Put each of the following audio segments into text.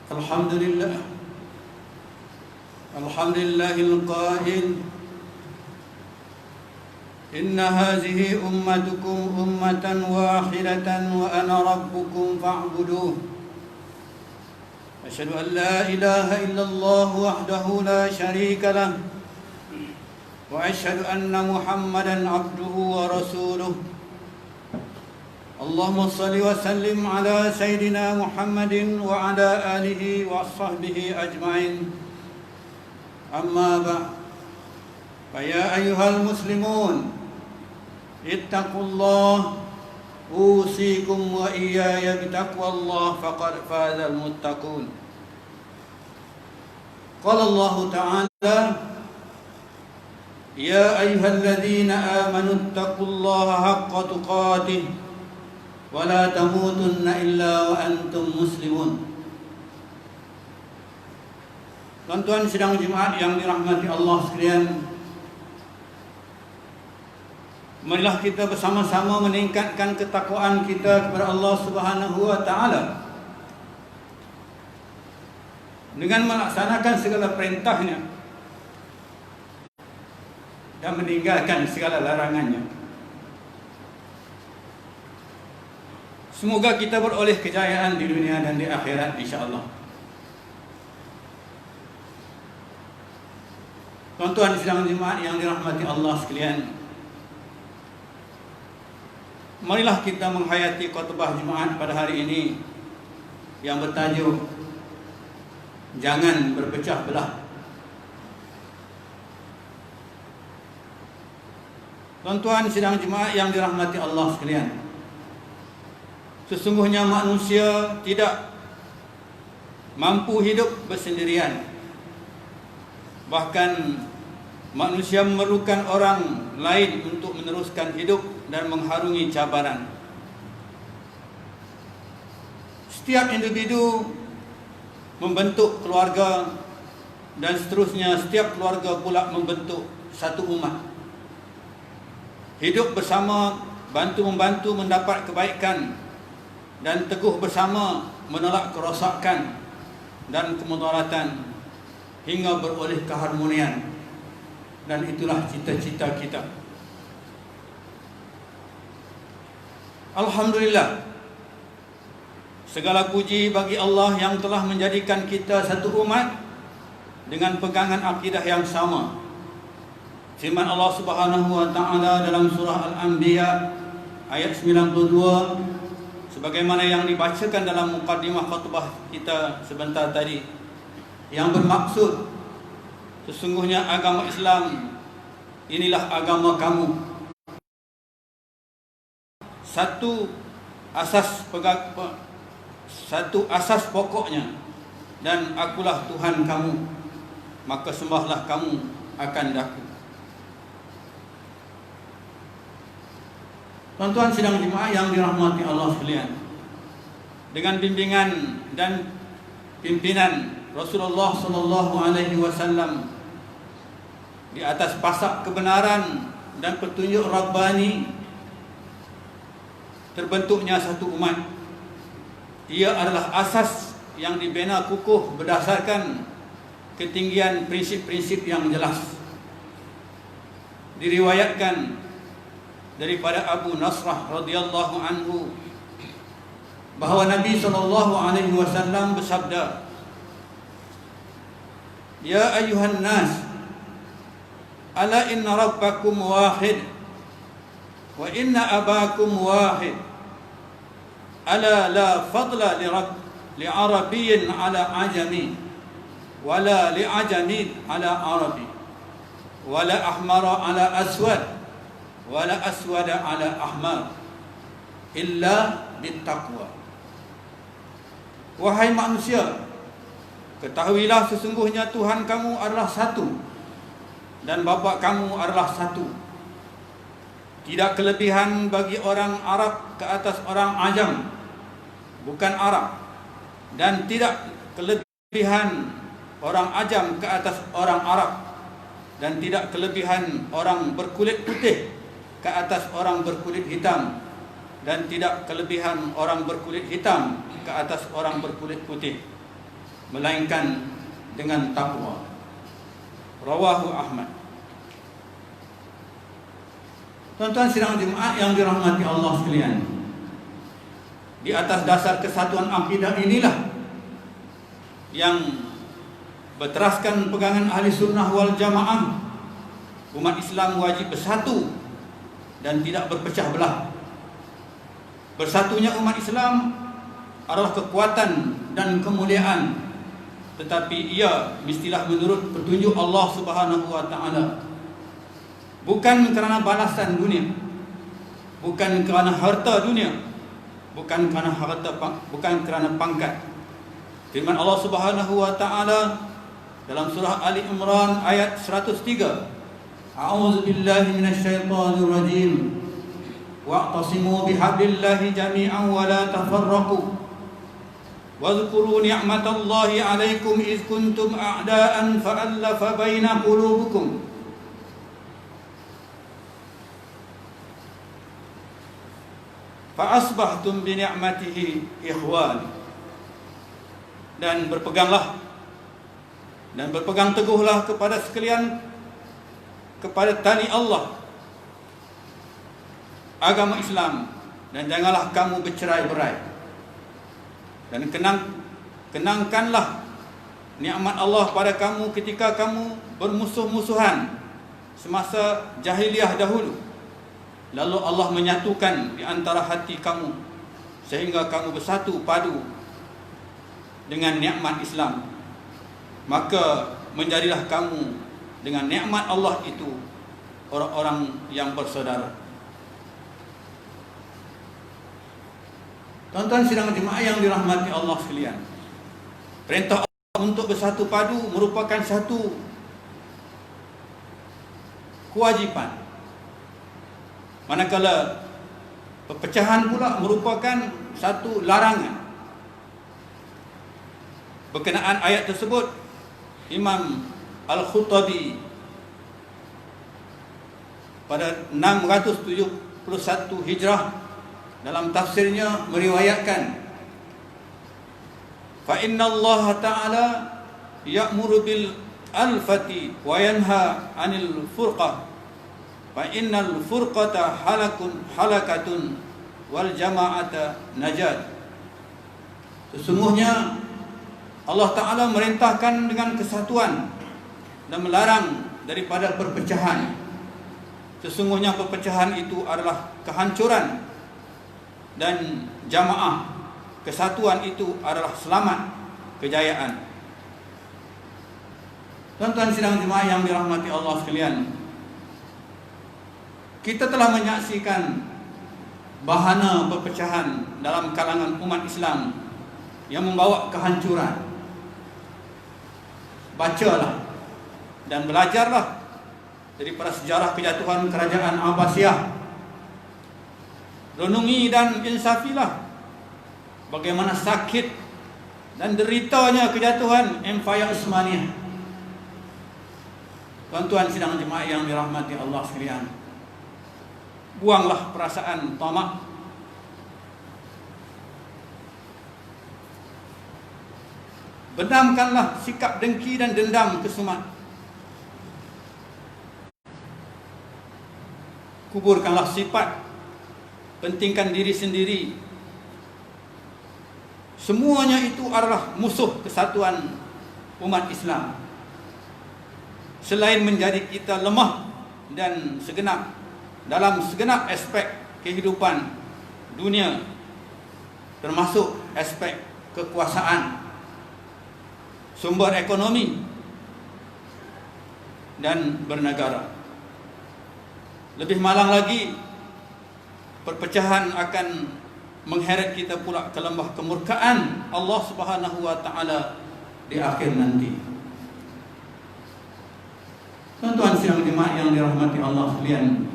الحمد لله القائل إن هذه أمتكم أمة واحدة وأنا ربكم فاعبدوه أشهد أن لا إله إلا الله وحده لا شريك له وأشهد أن محمدا عبده ورسوله اللهم صل وسلم على سيدنا محمد وعلى آله وصحبه أجمعين أما بعد فيا أيها المسلمون اتقوا الله أوصيكم وإياي بتقوى الله فقد فاز المتقون قال الله تعالى يا أيها الذين آمنوا اتقوا الله حق تقاته ولا تموتن إلا وأنتم مسلمون. Tuan-tuan sidang Jumaat yang dirahmati Allah sekalian, marilah kita bersama-sama meningkatkan ketakwaan kita kepada Allah Subhanahu wa taala dengan melaksanakan segala perintahnya dan meninggalkan segala larangannya. Semoga kita beroleh kejayaan di dunia dan di akhirat insya-Allah. Tuan-tuan sidang Jumaat yang dirahmati Allah sekalian, marilah kita menghayati khutbah Jumaat pada hari ini yang bertajuk Jangan Berpecah Belah. Tuan-tuan sidang Jumaat yang dirahmati Allah sekalian, sesungguhnya manusia tidak mampu hidup bersendirian. Bahkan manusia memerlukan orang lain untuk meneruskan hidup dan mengharungi cabaran. Setiap individu membentuk keluarga dan seterusnya setiap keluarga pula membentuk satu umat. Hidup bersama, bantu-membantu mendapat kebaikan dan teguh bersama menolak kerosakan dan kemudaratan hingga beroleh keharmonian, dan itulah cita-cita kita. Alhamdulillah, segala puji bagi Allah yang telah menjadikan kita satu umat dengan pegangan akidah yang sama. Firman Allah Subhanahu wa taala dalam surah Al-Anbiya ayat 92, sebagaimana yang dibacakan dalam mukadimah khutbah kita sebentar tadi, yang bermaksud sesungguhnya agama Islam inilah agama kamu, satu asas pokoknya, dan akulah Tuhan kamu, maka sembahlah kamu akan daku. Tuan-tuan sidang Jumaat yang dirahmati Allah sekalian, dengan bimbingan dan pimpinan Rasulullah sallallahu alaihi wasallam di atas pasak kebenaran dan petunjuk Rabbani, terbentuknya satu umat. Ia adalah asas yang dibina kukuh berdasarkan ketinggian prinsip-prinsip yang jelas. Diriwayatkan daripada Abu Nasrah radhiyallahu anhu bahawa Nabi sallallahu alaihi wasallam bersabda, "Ya ayuhan nas, ala inna rabbakum wahid wa inna abakum wahid. Ala la fadla li arabiyyin ala ajami wala li ajami ala arabi wala ahmara ala aswad wala aswada ala ahmar illa bittaqwa." Wahai manusia, ketahuilah sesungguhnya Tuhan kamu adalah satu dan bapa kamu adalah satu. Tidak kelebihan bagi orang Arab ke atas orang Ajam, bukan Arab, dan tidak kelebihan orang Ajam ke atas orang Arab, dan tidak kelebihan orang berkulit putih ke atas orang berkulit hitam, dan tidak kelebihan orang berkulit hitam ke atas orang berkulit putih. melainkan dengan takwa. Rawahu Ahmad. Tuan-tuan sidang jemaat yang dirahmati Allah sekalian, di atas dasar kesatuan akidah inilah yang berteraskan pegangan ahli sunnah wal jamaah, umat Islam wajib bersatu dan tidak berpecah belah. Bersatunya umat Islam adalah kekuatan dan kemuliaan, tetapi ia mestilah menurut petunjuk Allah Subhanahu wa taala, bukan kerana balasan dunia, bukan kerana harta dunia, bukan kerana pangkat. Firman Allah Subhanahu wa taala dalam surah Ali Imran ayat 103, A'udzu billahi minasyaitonir rajim. Wa'tasimu bihablillahi jami'an wa la tafarraqu. Wadhkuru ni'matallahi 'alaikum idz kuntum a'da'an fa'alafa baina qulubikum. Fa'asbahtum bi ni'matihi ikhwan. Dan berpeganglah dan berpegang teguhlah kepada sekalian kepada tali Allah, agama Islam, dan janganlah kamu bercerai-berai. Dan kenangkanlah nikmat Allah pada kamu ketika kamu bermusuh-musuhan semasa jahiliyah dahulu. Lalu Allah menyatukan di antara hati kamu sehingga kamu bersatu padu dengan nikmat Islam. Maka menjadilah kamu dengan nikmat Allah itu orang-orang yang bersaudara. Tuan-tuan sidang jemaah yang dirahmati Allah sekalian, perintah Allah untuk bersatu padu merupakan satu kewajipan, manakala perpecahan pula merupakan satu larangan. Berkenaan ayat tersebut, Imam Al-Khuttabi pada 671 Hijrah dalam tafsirnya meriwayatkan, fa inna Allah Ta'ala ya'muru bil alfati wa yanha 'anil furqah fa innal furqata halakatun wal jama'ata najat. Sesungguhnya Allah Ta'ala merintahkan dengan kesatuan dan melarang daripada perpecahan. Sesungguhnya perpecahan itu adalah kehancuran, dan jamaah, kesatuan itu adalah selamat, kejayaan. Tuan-tuan sidang jemaah yang dirahmati Allah sekalian, kita telah menyaksikan bahana perpecahan dalam kalangan umat Islam yang membawa kehancuran. Bacalah dan belajarlah daripada sejarah kejatuhan kerajaan Abbasiyah. Renungi dan insafilah bagaimana sakit dan deritanya kejatuhan Empire Utsmaniyah. Tuan-tuan sidang jemaah yang dirahmati Allah sekalian, buanglah perasaan tamak, benamkanlah sikap dengki dan dendam kesumat, kuburkanlah sifat pentingkan diri sendiri. Semuanya itu adalah musuh kesatuan umat Islam. Selain menjadi kita lemah dan dalam segenap aspek kehidupan dunia, termasuk aspek kekuasaan, sumber ekonomi, dan bernegara. Lebih malang lagi, perpecahan akan mengheret kita pula ke lembah kemurkaan Allah Subhanahu wa taala di akhir nanti. Tuan-tuan sidang jemaah yang dirahmati Allah sekalian,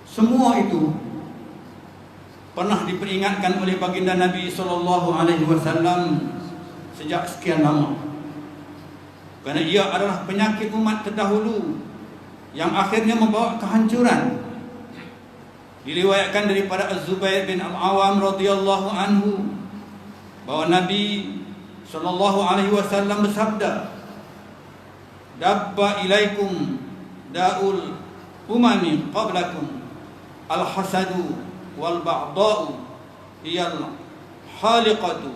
semua itu pernah diperingatkan oleh baginda Nabi SAW sejak sekian lama, kerana ia adalah penyakit umat terdahulu yang akhirnya membawa kehancuran. Diriwayatkan daripada Az-Zubair bin Al-Awam radhiyallahu anhu, bahwa Nabi sallallahu alaihi wasallam bersabda, "Dabba ilaikum da'ul umami qablakum al-hasadu wal ba'da'u iyal haliqatu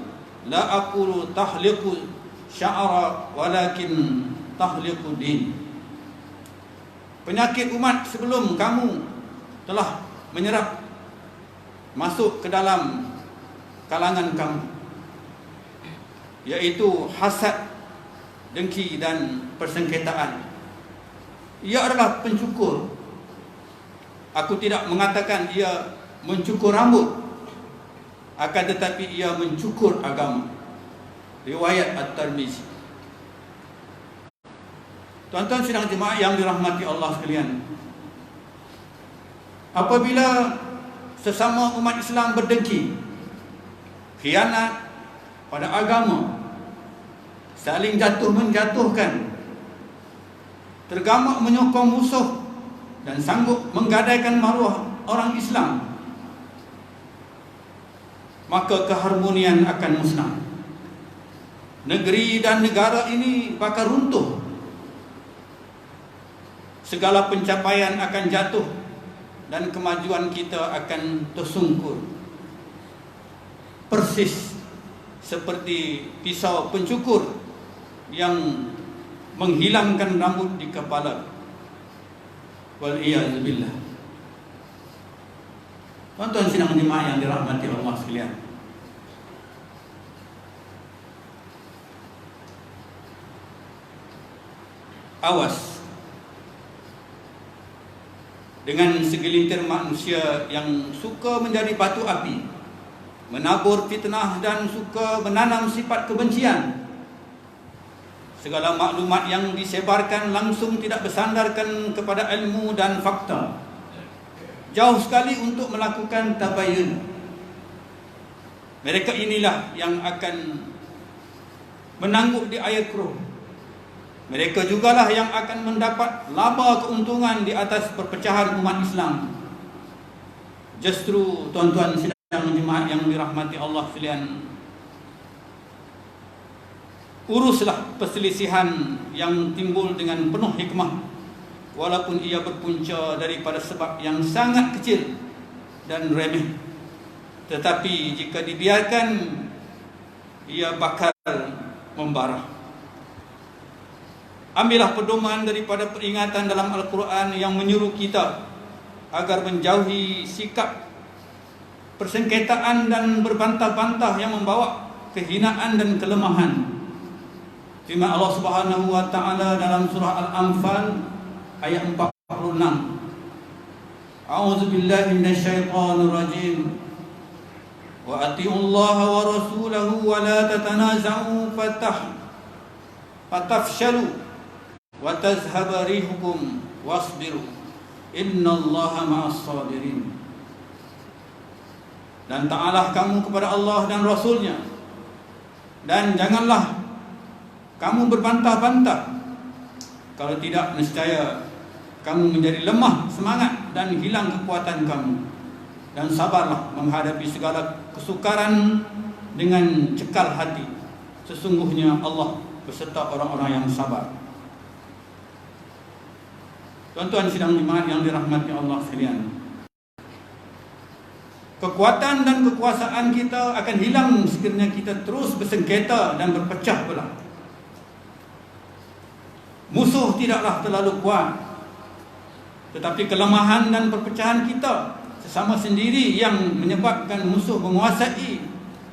la aqulu tahliqu sya'ra walakin tahliqu din." Penyakit umat sebelum kamu telah menyerap masuk ke dalam kalangan kamu, yaitu hasad, dengki dan persengketaan. Ia adalah pencukur. Aku tidak mengatakan ia mencukur rambut, akan tetapi ia mencukur agama. Riwayat At-Tirmizi. Tuan-tuan sidang jemaah yang dirahmati Allah sekalian, apabila sesama umat Islam berdengki, khianat pada agama, saling jatuh-menjatuhkan, tergamak menyokong musuh dan sanggup menggadaikan maruah orang Islam, maka keharmonian akan musnah. Negeri dan negara ini bakal runtuh. Segala pencapaian akan jatuh dan kemajuan kita akan tersungkur. Persis seperti pisau pencukur yang menghilangkan rambut di kepala. Wal'iyazubillah. Tuan-tuan sidang jemaah yang dirahmati Allah sekalian, awas dengan segelintir manusia yang suka menjadi batu api, menabur fitnah dan suka menanam sifat kebencian. Segala maklumat yang disebarkan langsung tidak bersandarkan kepada ilmu dan fakta. Jauh sekali untuk melakukan tabayun. Mereka inilah yang akan menangguk di air keruh. Mereka jugalah yang akan mendapat laba keuntungan di atas perpecahan umat Islam. Justru tuan-tuan sidang jemaah yang dirahmati Allah sekalian, uruslah perselisihan yang timbul dengan penuh hikmah, walaupun ia berpunca daripada sebab yang sangat kecil dan remeh. Tetapi jika dibiarkan, ia bakal membara. Ambillah pedoman daripada peringatan dalam Al-Quran yang menyuruh kita agar menjauhi sikap persengketaan dan berbantah-bantah yang membawa kehinaan dan kelemahan. Firman Allah Subhanahu wa taala dalam surah Al-Anfal ayat 46. A'udzu billahi minasyaitonir rajim. Wa atiullaha wa rasulahu wa la tatanaza'u fatafshalu wa tazhaba rihukum wasbiru innallaha ma'as sabirin. Dan taatlah kamu kepada Allah dan Rasulnya, dan janganlah kamu berbantah-bantah. Kalau tidak, nescaya kamu menjadi lemah semangat dan hilang kekuatan kamu. Dan sabarlah menghadapi segala kesukaran dengan cekal hati. Sesungguhnya Allah beserta orang-orang yang sabar. Tuan-tuan sidang jemaah yang dirahmati Allah sekalian, kekuatan dan kekuasaan kita akan hilang sekiranya kita terus bersengketa dan berpecah belah. Musuh tidaklah terlalu kuat, tetapi kelemahan dan perpecahan kita sesama sendiri yang menyebabkan musuh menguasai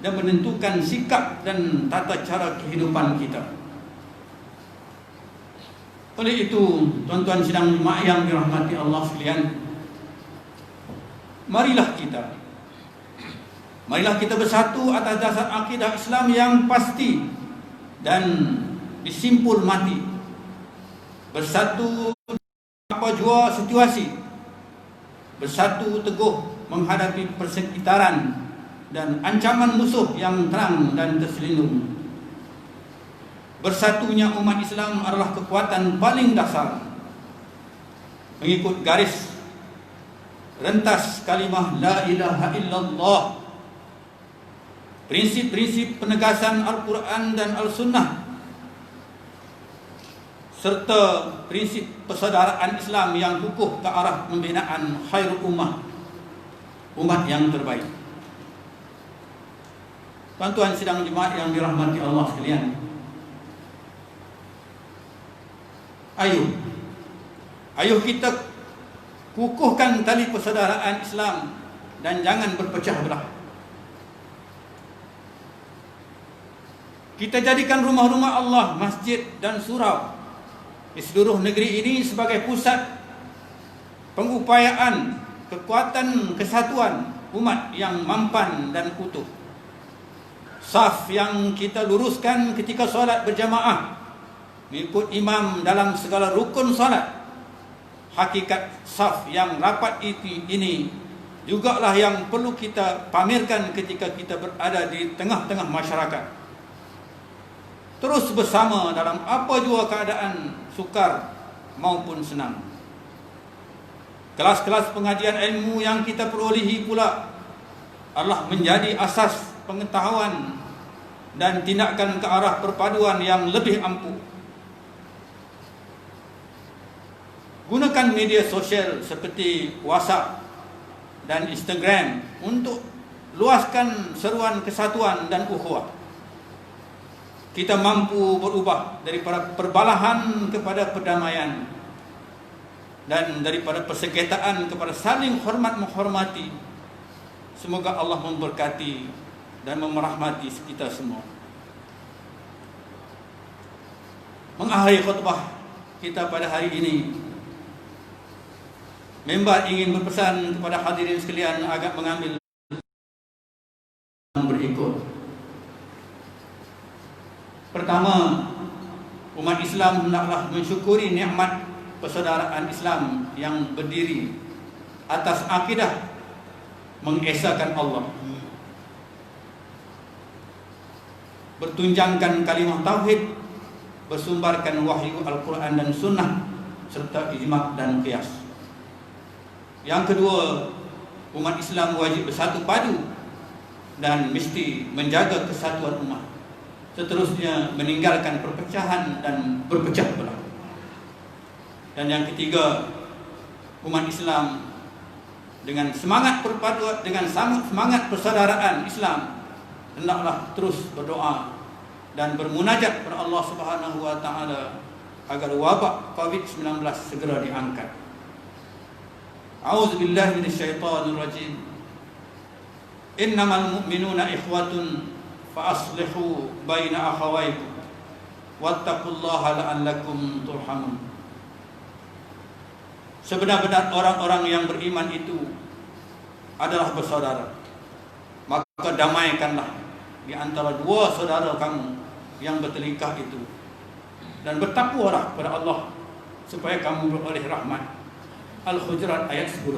dan menentukan sikap dan tata cara kehidupan kita. Oleh itu, tuan-tuan sidang jemaah yang dirahmati Allah sekalian, marilah kita bersatu atas dasar akidah Islam yang pasti dan disimpul mati. Bersatu apa jua situasi, bersatu teguh menghadapi persekitaran dan ancaman musuh yang terang dan terselindung. Bersatunya umat Islam adalah kekuatan paling dasar. Mengikut garis rentas kalimah la ilaha illallah, prinsip-prinsip penegasan Al-Quran dan Al-Sunnah, serta prinsip persaudaraan Islam yang kukuh ke arah pembinaan khairul ummah, umat yang terbaik. Tuan-tuan sidang jemaat yang dirahmati Allah sekalian, Ayuh kita kukuhkan tali persaudaraan Islam dan jangan berpecah belah. Kita jadikan rumah-rumah Allah, masjid dan surau di seluruh negeri ini sebagai pusat pengupayaan kekuatan kesatuan umat yang mampan dan utuh. Saf yang kita luruskan ketika solat berjamaah, mengikut imam dalam segala rukun solat. Hakikat saf yang rapat ini jugalah yang perlu kita pamerkan ketika kita berada di tengah-tengah masyarakat. Terus bersama dalam apa jua keadaan, sukar maupun senang. Kelas-kelas pengajian ilmu yang kita perolehi pula adalah menjadi asas pengetahuan dan tindakan ke arah perpaduan yang lebih ampuh. Gunakan media sosial seperti WhatsApp dan Instagram untuk luaskan seruan kesatuan dan ukhuwah. Kita mampu berubah daripada perbalahan kepada perdamaian, dan daripada persengketaan kepada saling hormat menghormati. Semoga Allah memberkati dan merahmati kita semua. Mengakhiri khutbah kita pada hari ini, member ingin berpesan kepada hadirin sekalian agar mengambil berikut. Pertama, umat Islam hendaklah mensyukuri nikmat persaudaraan Islam yang berdiri atas akidah mengesahkan Allah, bertunjangkan kalimah tauhid, bersumbarkan wahyu Al-Quran dan Sunnah, serta ijma' dan qiyas. Yang kedua, umat Islam wajib bersatu padu dan mesti menjaga kesatuan umat. Seterusnya, meninggalkan perpecahan dan berpecah belah. Dan yang ketiga, umat Islam dengan semangat perpaduan, dengan semangat persaudaraan Islam, hendaklah terus berdoa dan bermunajat kepada Allah Subhanahu wa taala agar wabak Covid-19 segera diangkat. A'udzubillahi minasyaitonir rajim. Innamal mu'minuna ikhwatun fa aslihu baina akhawaykum wattaqullaha la'allakum turhamun. Sebenar-benar orang-orang yang beriman itu adalah bersaudara, maka damaikanlah di antara dua saudara kamu yang bertelingkah itu, dan bertakwalah kepada Allah supaya kamu beroleh rahmat. Al-Hujurat ayat 10.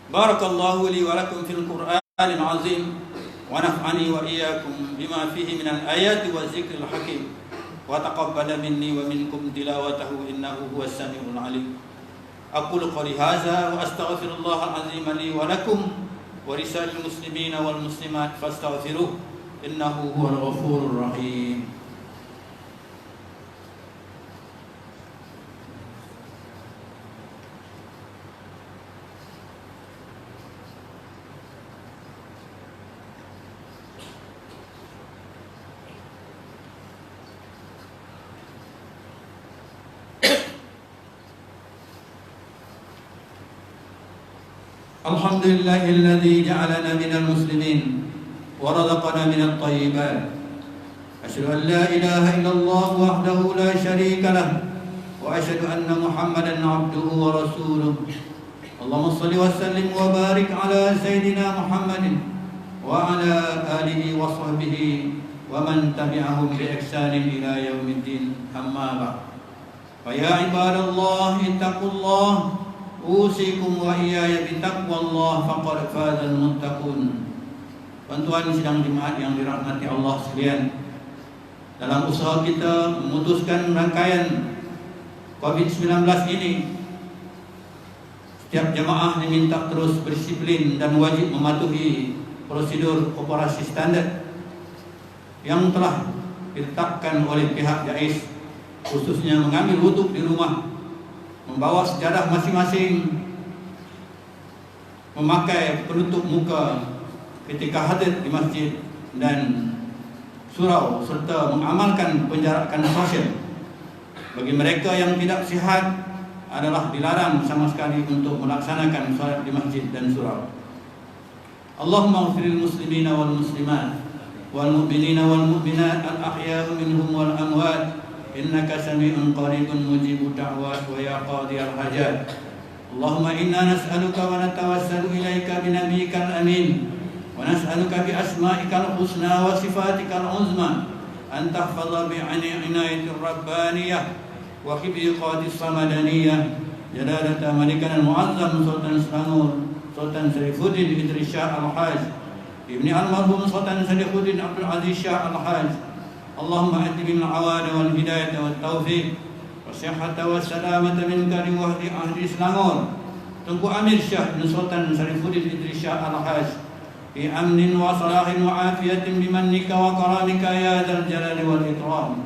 Barakallahu li wa lakum fil Qur'anil azim wa naf'ani wa iyyakum bima fihi minal ayati wa zikril hakim wa taqabbala minni wa minkum tilawatahu innahu huwas samiul alim. Aqulu qali hadza wa astaghfirullahal azim li wa lakum wa lisanil muslimina wal muslimat fastaghfiruh innahu huwal ghafurur rahim. Alhamdulillahilladzi ja'alana minal muslimin wa razaqana minat thayyibat. Asyhadu an la ilaha illallah wahdahu la syarika lah wa asyhadu anna Muhammadan 'abduhu wa rasuluh. Allahumma shalli wa sallim wa barik ala sayidina Muhammadin wa ala alihi wa sahbihi wa man tabi'ahum bi ihsanin ila yaumiddin. Amma ba'd. Fa ya ibadallah ittaqullah usikum wa iyaya bitaqwallah faqad fazal muttaqun. Tuan-tuan sidang jemaat yang dirahmati Allah sekalian, dalam usaha kita memutuskan rangkaian Covid-19 ini, setiap jemaah diminta terus berdisiplin dan wajib mematuhi prosedur operasi standar yang telah ditetapkan oleh pihak JAIS, khususnya mengambil wudhu di rumah, membawa sejadah masing-masing, memakai penutup muka ketika hadir di masjid dan surau, serta mengamalkan penjarakan sosial. Bagi mereka yang tidak sihat adalah dilarang sama sekali untuk melaksanakan salat di masjid dan surau. Allahumma ighfiril muslimina wal muslimat wal mu'minina wal mu'minat al ahya'i minhum wal amwat innaka sami'un qaribun mujibud da'wat wa ya qadiyal hajat. Allahumma inna nas'aluka wa natawassalu ilaika bi nabiyyikal amin wa nas'aluka bi asma'ikal husna wa sifatikal uzma an tahfadha bi inayatir rabbaniyah wa khibiqatis samadaniyah jalalata malikana al-mu'azzam Sultan Selangor Sultan Sarifuddin Idris Shah Al-Haj ibni al-marhum Sultan Sarifuddin Abdul Aziz Shah Al-Haj. Allahumma ati bil awada wal hidayata wat taufiq wasihhata wassalamata minka li wahdi ahli Selangor Tunku Amir Shah bin Sultan Sarifuddin Idris Shah Al-Haj fi amnin wa salahin wa afiyatin bimannika wa karamika ya dzal jalali wal ikram.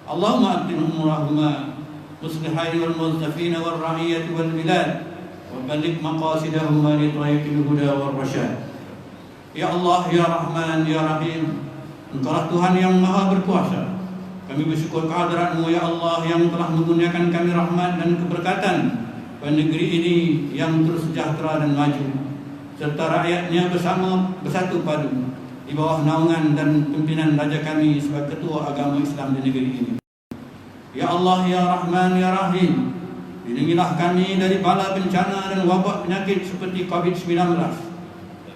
Allahumma atin umurahuma muslihain wal muzdafin wal ra'iyati wal bilad wa balligh maqasidahuma li tariqil huda wal rasyad. Ya Allah, ya Rahman, ya Rahim, Engkaulah Tuhan yang Maha Berkuasa. Kami bersyukur kehadirat-Mu ya Allah yang telah mengurniakan kami rahmat dan keberkatan pada negeri ini yang terus sejahtera dan maju, serta rakyatnya bersatu padu di bawah naungan dan pimpinan Raja kami sebagai Ketua Agama Islam di negeri ini. Ya Allah, ya Rahman, ya Rahim, lindungilah kami dari bala bencana dan wabak penyakit seperti COVID-19.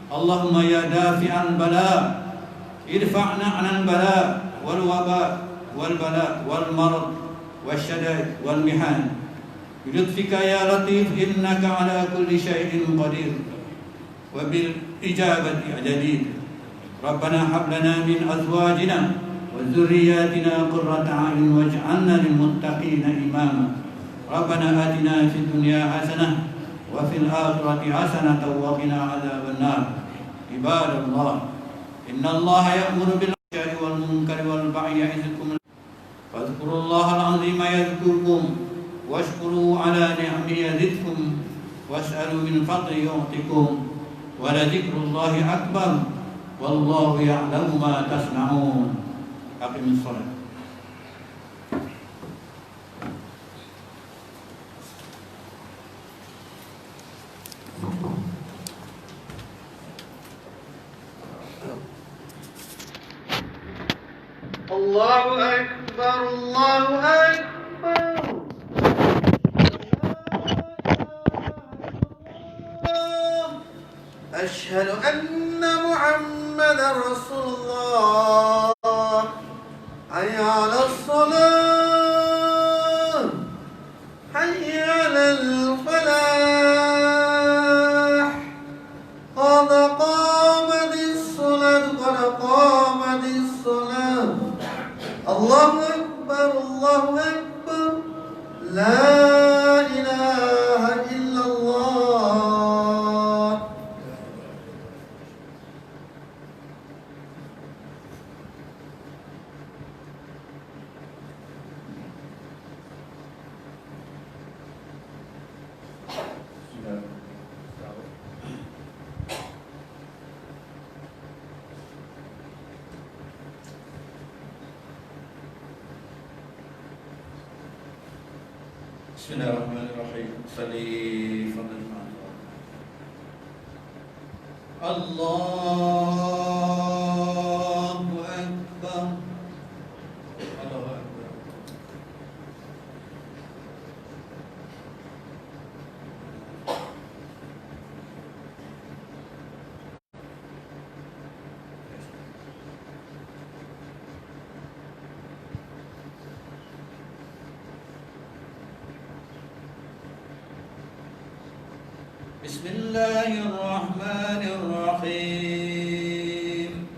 Allahumma ya dafi'an bala irfa'na 'anil bala wal waba wal bala wal marad wasyadad wal mihan bilutfika ya latif innaka 'ala kulli syai'in qadir wa bil ijabati jadir. Rabbana hab lana min azwajina wa dhurriyyatina qurrata a'yun waj'alna lil muttaqina imama. Rabbana atina fid dunya hasanah wa fil akhirati hasanah wa qina adzaban nar. Ibadallah, innallaha ya'muru bil fahsya'i wal munkari wal baghi ya'izukum fadhkurullahal 'azima yadhkurkum washkuru 'ala ni'amihi yazidkum was'alu min fadlihi yu'tikum wa la dzikrullahi akbar wallahu ya'lamu ma tasna'un. Aqimus shalah. Allahu Akbar, Allahu Akbar. Ashhadu anna Muhammadar Rasulullah. Hayya 'alas salah, hayya 'alal falah. Qad qamatis salat, qad qamatis salat. Allahu Akbar, Allahu Akbar. La ilaha illallah. Bismillahirrahmanirrahim. Salli fadl Allahu Akbar. Allahu Akbar. Bismillahirrahmanirrahim.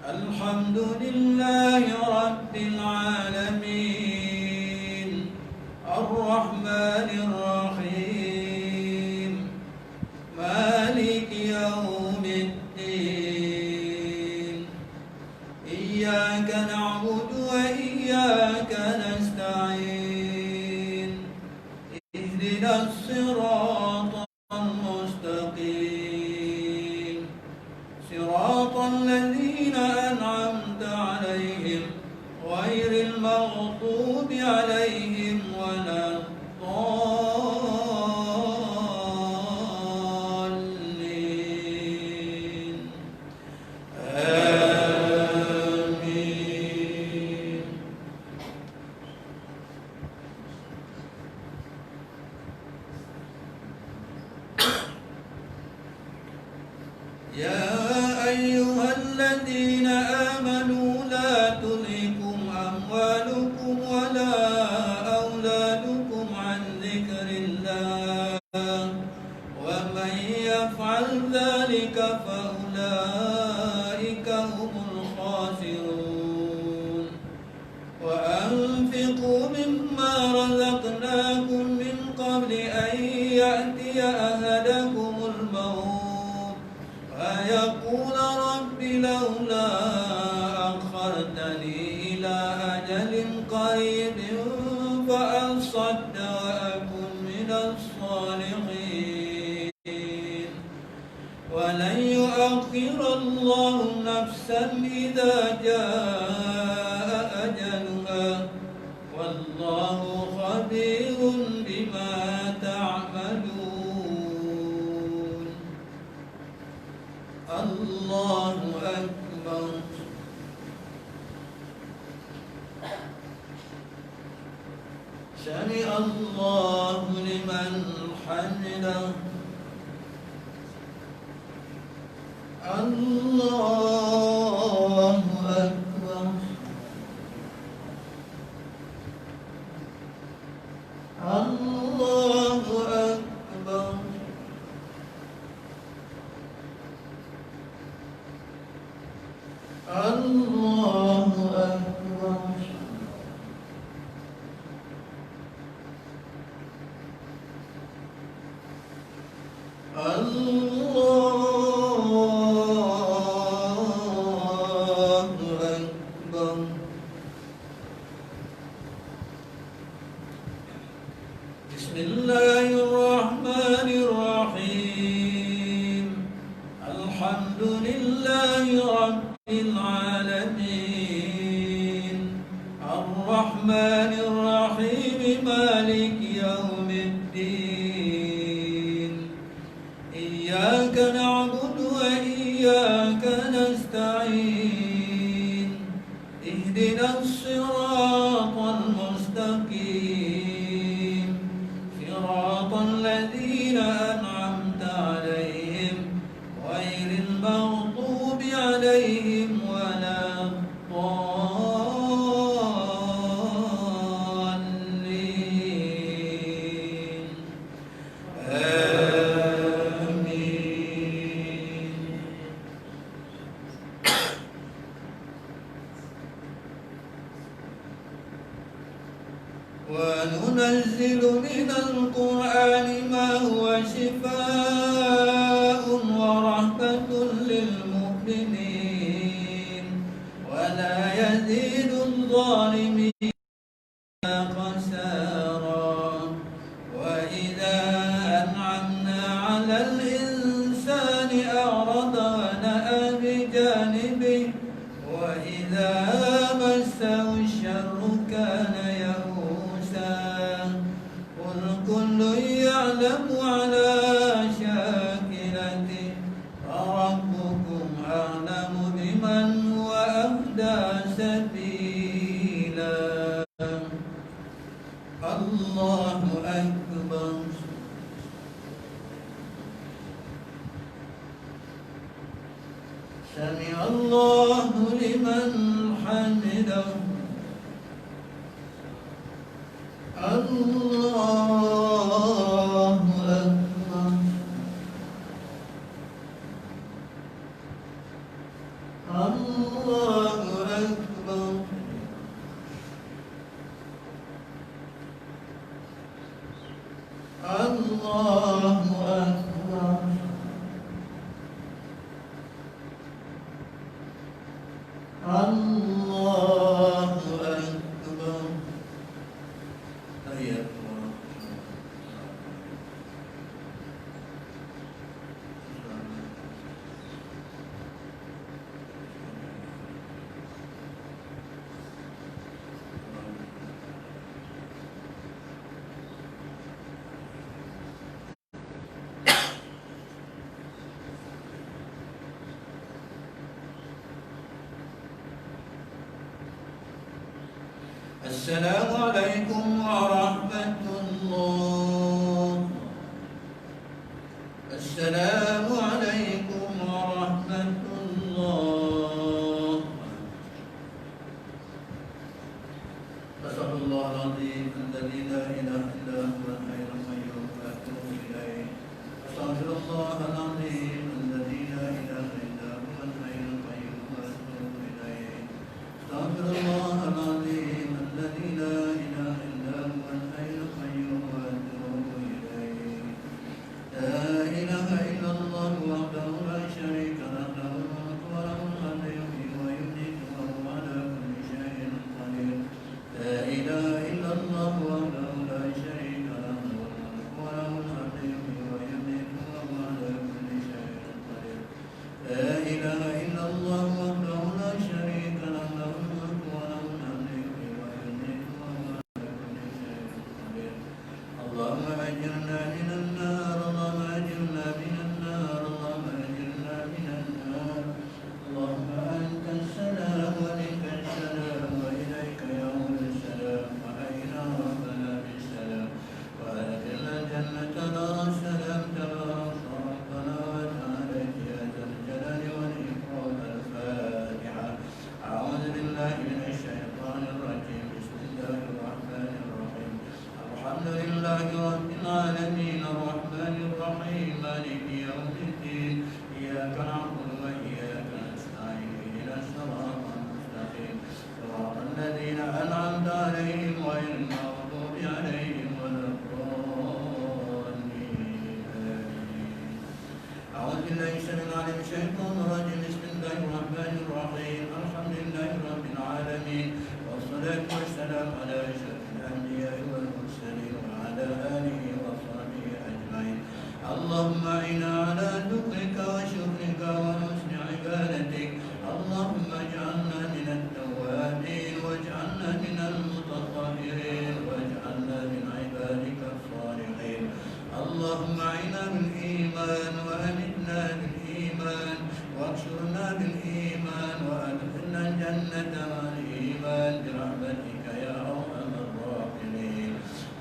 Alhamdulillahi rabbil alamin. Ar-Rahmanir Rahim. Maliki yaumiddin. إياك نعبد وإياك نستعين اهدنا الصراط المستقيم صراط الذين أنعمت عليهم غير المغضوب عليهم ولا الضالين آمين. يا أيها الذين آمنوا لا تلهكم أموالكم ولا أولادكم عن ذكر الله ومن يفعل ذلك فأولئك هم الخاسرون وأنفقوا مما رزقناكم من قبل أن يأتي أحدكم الموت فيقول رب لولا أخرتني إلى أجل قريب فأصدق وأكن من الصالحين ولن يؤخر الله نفسا إذا جاء أجلها والله خبير بما تعملون. الله أكبر. سمع الله لمن حمده. الله أكبر. الله أكبر. الله أكبر. الله أكبر. بسم الله الرحمن الرحيم الحمد لله رب العالمين الرحمن الرحيم مالك يوم الدين إياك نعبد وإياك نستعين اهدنا الصراط المستقيم صراط الذين أنعمت عليهم غير المغضوب عليهم ولا الضالين آمين. وننزل من القرآن ما هو شفاء ورحمة للمؤمنين ولا يزيد الظالمين خسارا وإذا أنعمنا على الإنسان أعرض ونأى بجانبه وإذا مسه الشر كان يئوسا قل كل يعلم على شاكلته فربكم أعلم بمن هو أهدى سبيلا. الله أكبر. سمع الله لمن حمده. الله أكبر. الله أكبر. الله أكبر. الله السلام عليكم ورحمة الله. السلام عليكم ورحمة الله. أسأل الله العظيم الذي لا إله إلا هو الحي القيوم وأتوب إليه. أستغفر الله العظيم الذي لا إله إلا هو الحي القيوم وأتوب إليه. أستغفر الله العظيم الذي لا إله إلا هو الحي القيوم وأتوب إليه. لا إله إلا الله وحده لا شريك له، له الملك وله الحمد يحيي ويميت وهو على كل شيء قدير. لا إله إلا الله وحده لا شريك له، له الملك وله الحمد يحيي ويميت وهو على كل شيء قدير. لا إله إلا الله وحده لا شريك له، له الملك وله الحمد يحيي ويميت وهو على كل شيء قدير. اللهم أجرنا من النار، اللهم أجرنا من النار، اللهم أجرنا من النار. اللهم أنت السلام ومنك السلام وإليك يعود السلام، وأينا ربنا بالسلام، وأدخلنا الجنة دار السلام تبارك ربنا وتعالى يا ذا الجلال والإكرام. الفاتحة. أعوذ بالله من الشيطان الرجيم. بسم الله الرحمن الرحيم. الحمد لله رب العالمين الرحمن الرحيم مالك يوم الدين. إياك نعبد وإياك نستعين. اهدنا الصراط المستقيم صراط الذين أنعمت عليهم غير المغضوب عليهم ولا الضالين. أعوذ بالله السميع العليم من الشيطان الرجيم. بسم الله الرحمن الرحيم. الحمد لله رب العالمين والصلاة والسلام على أشرف الأنبياء والمرسلين وعلى آله وصحبه أجمعين. اللهم أعنا على ذكرك وشكرك وحسن عبادتك. اللهم اجعلنا من التوابين واجعلنا من المتطهرين واجعلنا من عبادك الصالحين. اللهم أعنا بالإيمان وأمتنا بالإيمان واكشرنا بالإيمان وأدخلنا الجنة مع الإيمان برحمتك يا أرحم الراحمين.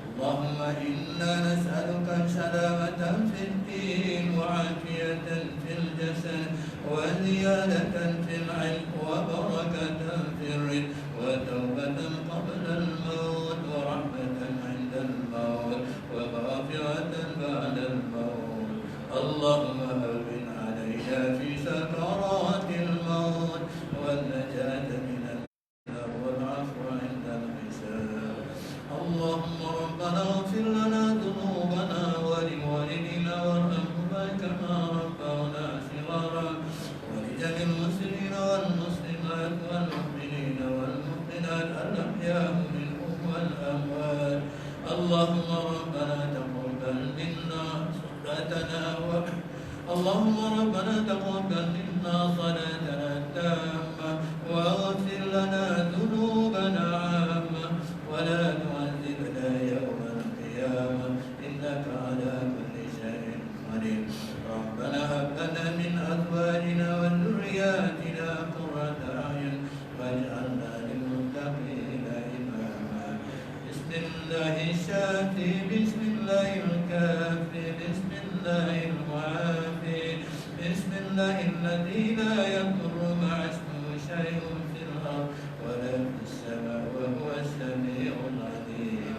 اللهم إنا نسألك سلامة في الدين وعافية في الجسد وزيادة في العلم وبركة في الرزق وتوبة قبل الموت ورحمة عند الموت ومغفرة بعد الموت. اللهم هون علينا في سكرات الموت والنجاة من النار والعفو عند الحساب. اللهم ربنا اغفر لنا ذنوبنا ولوالدينا وارحمهما كما ربونا صغارا، ولجميع المسلمين والمسلمات والمؤمنين والمؤمنات الأحياء منهم والأموات. اللهم ربنا تقبل منا صلاتنا اللهم ربنا تقبل منا صلاتنا التامة واغفر لنا ذنوبنا عامة ولا تعذبنا يوم القيامة إنك على كل شيء قدير. ربنا هب لنا من أزواجنا وذرياتنا قرة أعين واجعلنا للمتقين إماما. بسم الله الشافي، بسم الله الكافي، بسم الله المعافي، بسم الله الذي لا يضر مع اسمه شيء في الأرض ولا في السماء وهو السميع العليم.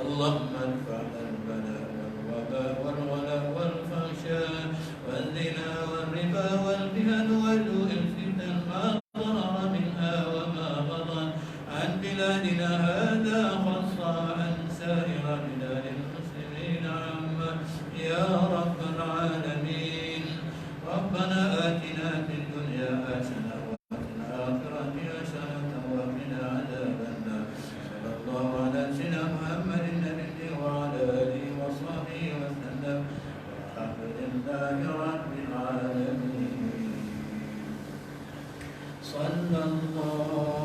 اللهم ادفع البلاء والوباء والغلاء والفحشاء والزنا والربا والجهل وسوء الفتن ما ظهر منها وما بطن عن بلادنا هذا خاصة عن سائر بلاد المسلمين عامة يا رب العالمين. ربنا آتنا في الدنيا حسنة وفي الآخرة حسنة وقنا عذاب النار. صلى الله على سيدنا محمد النبي وعلى آله وصحبه وسلم والحمد لله رب العالمين. صلى الله